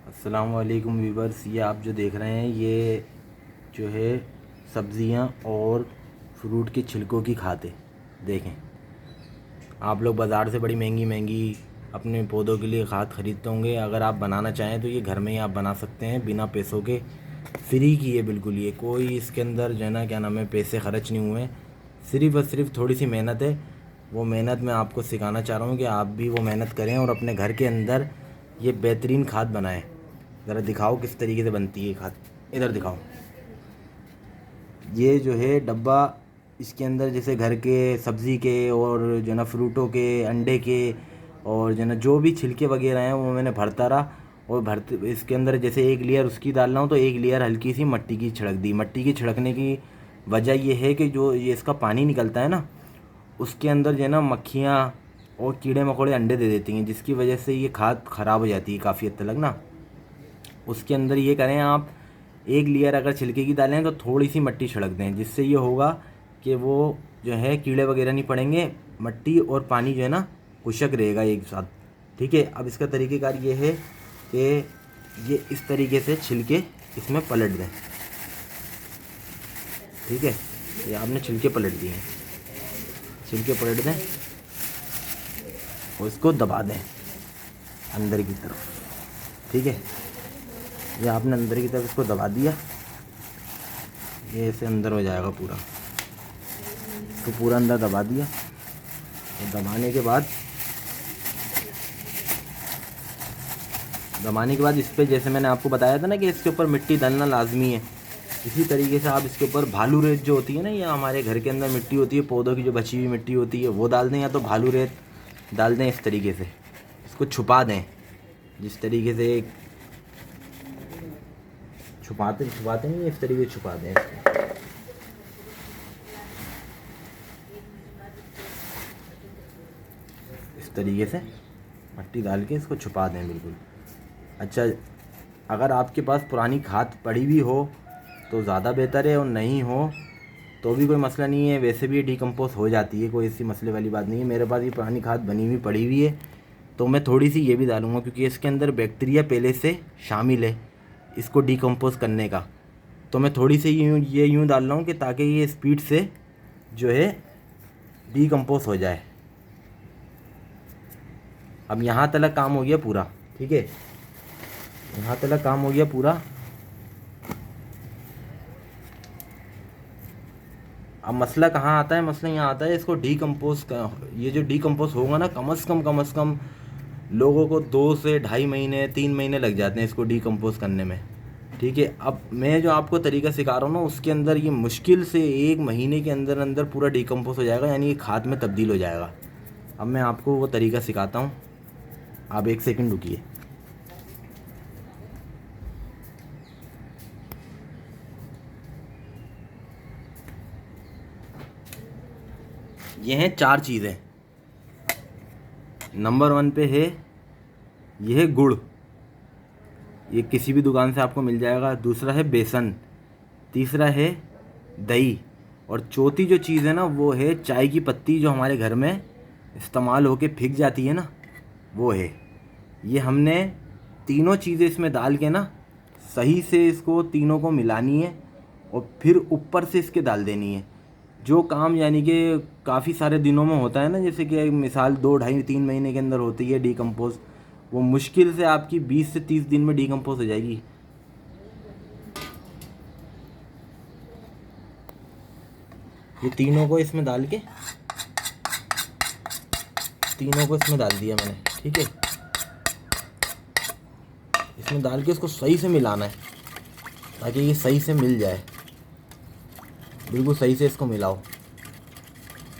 अस्सलाम वालेकुम वीवर्स। ये आप जो देख रहे हैं ये जो है सब्ज़ियाँ और फ्रूट के छिलकों की खाद है। देखें, आप लोग बाज़ार से बड़ी महंगी महंगी अपने पौधों के लिए खाद ख़रीदते होंगे। अगर आप बनाना चाहें तो ये घर में ही आप बना सकते हैं, बिना पैसों के, फ्री की है बिल्कुल। ये कोई इसके अंदर जो है ना क्या नाम है पैसे खर्च नहीं हुए, सिर्फ़ और सिर्फ थोड़ी सी मेहनत है। वो मेहनत मैं आपको सिखाना चाह रहा हूँ कि आप भी वो मेहनत करें और अपने घर के अंदर ये बेहतरीन खाद बनाएं। ज़रा दिखाओ किस तरीके से बनती है खाद, इधर दिखाओ। ये जो है डब्बा, इसके अंदर जैसे घर के सब्ज़ी के और जो ना फ्रूटों के, अंडे के और जो ना जो भी छिलके वगैरह हैं वो मैंने भरता रहा। और भरते इसके अंदर जैसे एक लेयर उसकी डाल रहा हूँ तो एक लेयर हल्की सी मट्टी की छिड़क दी। मट्टी की छिड़कने की वजह ये है कि जो ये इसका पानी निकलता है ना, उसके अंदर जो है ना मक्खियाँ और कीड़े मकोड़े अंडे दे देती हैं, जिसकी वजह से ये खाद ख़राब हो जाती है काफ़ी हद तक ना। उसके अंदर ये करें आप, एक लेयर अगर छिलके की डालें तो थोड़ी सी मट्टी छिड़क दें, जिससे ये होगा कि वो जो है कीड़े वगैरह नहीं पड़ेंगे, मट्टी और पानी जो है ना खुशक रहेगा एक साथ। ठीक है। अब इसका तरीक़ेकार ये है कि ये इस तरीके से छिलके इसमें पलट दें। ठीक है, ये आपने छिलके पलट दिए हैं, छिलके पलट दें और इसको दबा दें अंदर की तरफ। ठीक है, ये आपने अंदर की तरफ इसको दबा दिया, ये ऐसे अंदर हो जाएगा पूरा। तो पूरा अंदर दबा दिया और दबाने के बाद इस पर जैसे मैंने आपको बताया था ना कि इसके ऊपर मिट्टी डालना लाजमी है, इसी तरीके से आप इसके ऊपर भालू रेत जो होती है ना, या हमारे घर के अंदर मिट्टी होती है पौधों की जो बची हुई मिट्टी होती है वो डाल दें, या तो भालू रेत डाल दें। इस तरीके से इसको छुपा दें, जिस तरीके से छुपाते नहीं, इस तरीके से छुपा दें इसको। इस तरीके से मट्टी डाल के इसको छुपा दें बिल्कुल। अच्छा, अगर आपके पास पुरानी खाद पड़ी हुई हो तो ज़्यादा बेहतर है, और नहीं हो तो भी कोई मसला नहीं है, वैसे भी डिकम्पोज हो जाती है, कोई ऐसी मसले वाली बात नहीं है। मेरे पास ये पुरानी खाद बनी हुई पड़ी हुई है तो मैं थोड़ी सी ये भी डालूँगा, क्योंकि इसके अंदर बैक्टीरिया पहले से शामिल है इसको डिकम्पोज करने का। तो मैं थोड़ी सी यूँ डाल रहा हूँ कि ताकि ये स्पीड से जो है डिकम्पोज हो जाए। अब यहाँ तक काम हो गया पूरा। ठीक है, यहाँ तक काम हो गया पूरा। अब मसला कहाँ आता है? मसला यहाँ आता है इसको डिकम्पोज का। ये जो डिकम्पोज होगा ना, कम से कम लोगों को 2 से ढाई महीने 3 महीने लग जाते हैं इसको डिकम्पोज करने में। ठीक है, अब मैं जो आपको तरीका सिखा रहा हूँ ना, उसके अंदर ये मुश्किल से 1 महीने के अंदर अंदर पूरा डिकम्पोज हो जाएगा, यानी ये खाद में तब्दील हो जाएगा। अब मैं आपको वो तरीका सिखाता हूँ, आप 1 सेकंड रुकिए। ये हैं 4 चीज़ें। नंबर 1 पे है, ये है गुड़, ये किसी भी दुकान से आपको मिल जाएगा। दूसरा है बेसन, तीसरा है दही, और चौथी जो चीज़ है ना वो है चाय की पत्ती, जो हमारे घर में इस्तेमाल होके फिक जाती है ना, वो है। ये हमने तीनों चीज़ें इसमें डाल के ना सही से इसको तीनों को मिलानी है और फिर ऊपर से इसके डाल देनी है। जो काम यानी कि काफ़ी सारे दिनों में होता है ना, जैसे कि मिसाल 2 ढाई 3 महीने के अंदर होती है डिकम्पोज, वो मुश्किल से आपकी 20 से 30 दिन में डिकम्पोज हो जाएगी। ये तीनों को इसमें डाल के, तीनों को इसमें डाल दिया मैंने। ठीक है, इसमें डाल के इसको सही से मिलाना है ताकि ये सही से मिल जाए। बिल्कुल सही से इसको मिलाओ।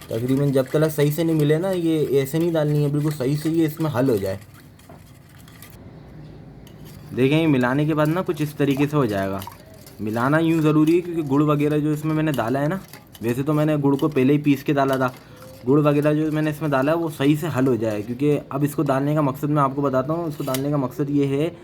तकरीबन जब तक सही से नहीं मिले ना, ये ऐसे नहीं डालनी है, बिल्कुल सही से ये इसमें हल हो जाए। देखें, ये मिलाने के बाद ना कुछ इस तरीके से हो जाएगा। मिलाना यूँ ज़रूरी है क्योंकि गुड़ वगैरह जो इसमें मैंने डाला है ना, वैसे तो मैंने गुड़ को पहले ही पीस के डाला था, गुड़ वगैरह जो मैंने इसमें डाला है वो सही से हल हो जाए। क्योंकि अब इसको डालने का मकसद मैं आपको बताता हूँ। इसको डालने का मकसद ये है,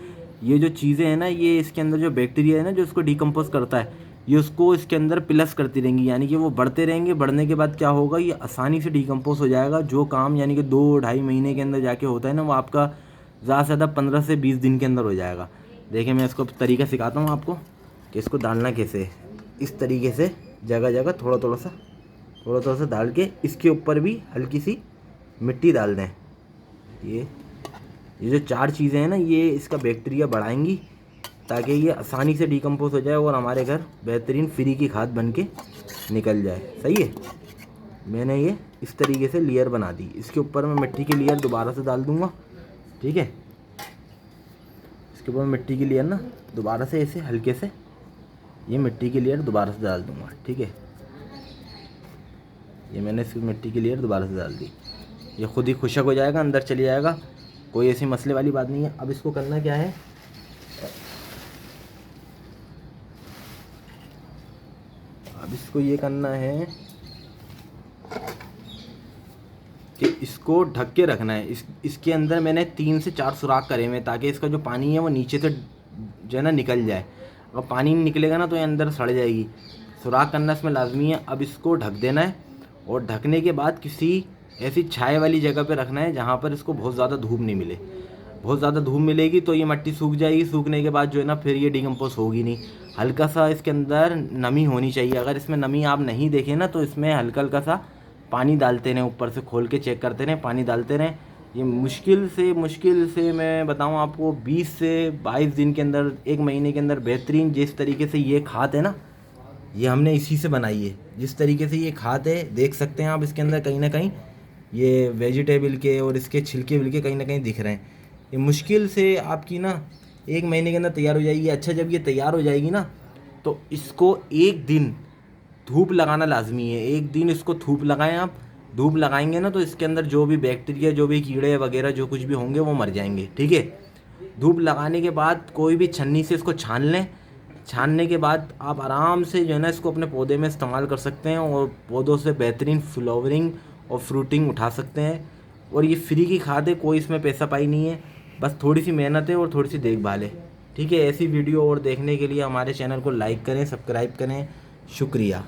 ये जो चीज़ें हैं ना, ये इसके अंदर जो बैक्टीरिया है ना जो इसको डिकम्पोज करता है, ये उसको इसके अंदर प्लस करती रहेंगी, यानी कि वो बढ़ते रहेंगे। बढ़ने के बाद क्या होगा, ये आसानी से डिकम्पोज हो जाएगा। जो काम यानी कि 2 ढाई महीने के अंदर जाके होता है ना, वो आपका ज़्यादा से ज़्यादा 15 से 20 दिन के अंदर हो जाएगा। देखिए मैं इसको तरीका सिखाता हूँ आपको कि इसको डालना कैसे है। इस तरीके से जगह जगह थोड़ा थोड़ा सा डाल के इसके ऊपर भी हल्की सी मिट्टी डाल दें। ये जो 4 चीज़ें हैं ना, ये इसका बैक्टीरिया बढ़ाएंगी ताकि ये आसानी से डिकम्पोज हो जाए और हमारे घर बेहतरीन फ्री की खाद बन के निकल जाए। सही है। मैंने ये इस तरीके से लेयर बना दी। इसके ऊपर मैं मिट्टी की लेयर दोबारा से डाल दूँगा। ठीक है, इसके ऊपर मिट्टी की लेयर ना दोबारा से ऐसे हल्के से ये मिट्टी की लेयर दोबारा से डाल दूँगा। ठीक है, ये मैंने इसकी मिट्टी की लेयर दोबारा से डाल दी। ये खुद ही खुशक हो जाएगा, अंदर चली जाएगा, कोई ऐसी मसले वाली बात नहीं है। अब इसको करना क्या है, अब इसको ये करना है कि इसको ढक के रखना है। इसके अंदर मैंने 3 से 4 सुराख करे हुए ताकि इसका जो पानी है वो नीचे से जो है ना निकल जाए। अगर पानी नहीं निकलेगा ना तो ये अंदर सड़ जाएगी। सुराख करना इसमें लाजमी है। अब इसको ढक देना है और ढकने के बाद किसी ऐसी छाया वाली जगह पे रखना है जहाँ पर इसको बहुत ज़्यादा धूप नहीं मिले। बहुत ज़्यादा धूप मिलेगी तो ये मिट्टी सूख जाएगी। सूखने के बाद जो है ना फिर ये डिकम्पोज होगी नहीं। हल्का सा इसके अंदर नमी होनी चाहिए। अगर इसमें नमी आप नहीं देखें ना तो इसमें हल्का हल्का सा पानी डालते रहें, ऊपर से खोल के चेक करते रहें, पानी डालते रहें। ये मुश्किल से मैं बताऊं आपको 20 से 22 दिन के अंदर, 1 महीने के अंदर बेहतरीन जिस तरीके से ये खाद है ना, ये हमने इसी से बनाई है। जिस तरीके से ये खाद है देख सकते हैं आप, इसके अंदर कहीं ना कहीं ये वेजिटेबल के और इसके छिलके विलके कहीं ना कहीं दिख रहे हैं। ये मुश्किल से आपकी ना 1 महीने के अंदर तैयार हो जाएगी। अच्छा, जब ये तैयार हो जाएगी ना तो इसको 1 दिन धूप लगाना लाजमी है। 1 दिन इसको धूप लगाएं आप। धूप लगाएंगे ना तो इसके अंदर जो भी बैक्टीरिया, जो भी कीड़े वगैरह जो कुछ भी होंगे वो मर जाएंगे। ठीक है, धूप लगाने के बाद कोई भी छन्नी से इसको छान लें। छानने के बाद आप आराम से जो है ना इसको अपने पौधे में इस्तेमाल कर सकते हैं और पौधों से बेहतरीन फ्लावरिंग और फ्रूटिंग उठा सकते हैं। और ये फ्री की खाद है, कोई इसमें पैसा पाई नहीं है, बस थोड़ी सी मेहनत है और थोड़ी सी देखभाल है। ठीक है, ऐसी वीडियो और देखने के लिए हमारे चैनल को लाइक करें, सब्सक्राइब करें। शुक्रिया।